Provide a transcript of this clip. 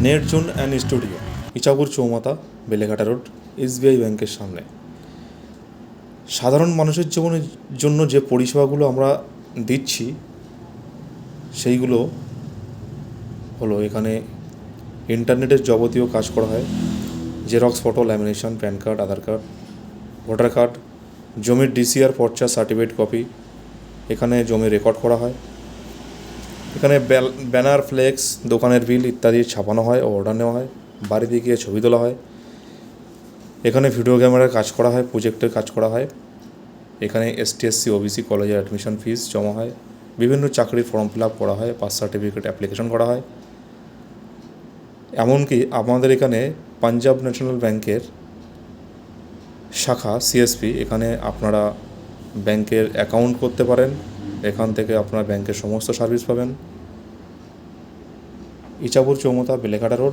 Net zone and studio, Ichapur চৌমাথা, Beleghata road, SBI ব্যাংকের সামনে। সাধারণ মানুষের জীবনের জন্য যে পরিষেবাগুলো আমরা দিচ্ছি সেইগুলো হলো, এখানে ইন্টারনেটের যাবতীয় কাজ করা হয়, xerox, photo, lamination, PAN card, Aadhaar card, voter card, জমির ডিসিআর পর্চা, সার্টিফিকেট কপি, এখানে জমি রেকর্ড করা হয়। এখানে ব্যানার, ফ্লেক্স, দোকানের বিল ইত্যাদি ছাপানো হয় ও অর্ডার নেওয়া হয়। বাড়িতে গিয়ে ছবি তোলা হয়। এখানে ভিডিও ক্যামেরার কাজ করা হয়, প্রজেক্টের কাজ করা হয়। এখানে এসটিএসসি ওবিসি কলেজের অ্যাডমিশন ফিস জমা হয়, বিভিন্ন চাকরির ফর্ম ফিল আপ করা হয়, পাস সার্টিফিকেট অ্যাপ্লিকেশন করা হয়। এমনকি আমাদের এখানে পাঞ্জাব ন্যাশনাল ব্যাংকের শাখা সিএসপি, এখানে আপনারা ব্যাংকের অ্যাকাউন্ট করতে পারেন। এখান থেকে আপনারা ব্যাংকের সমস্ত সার্ভিস পাবেন। ইচাপুর চৌমাথা, বেলেঘাটা রোড।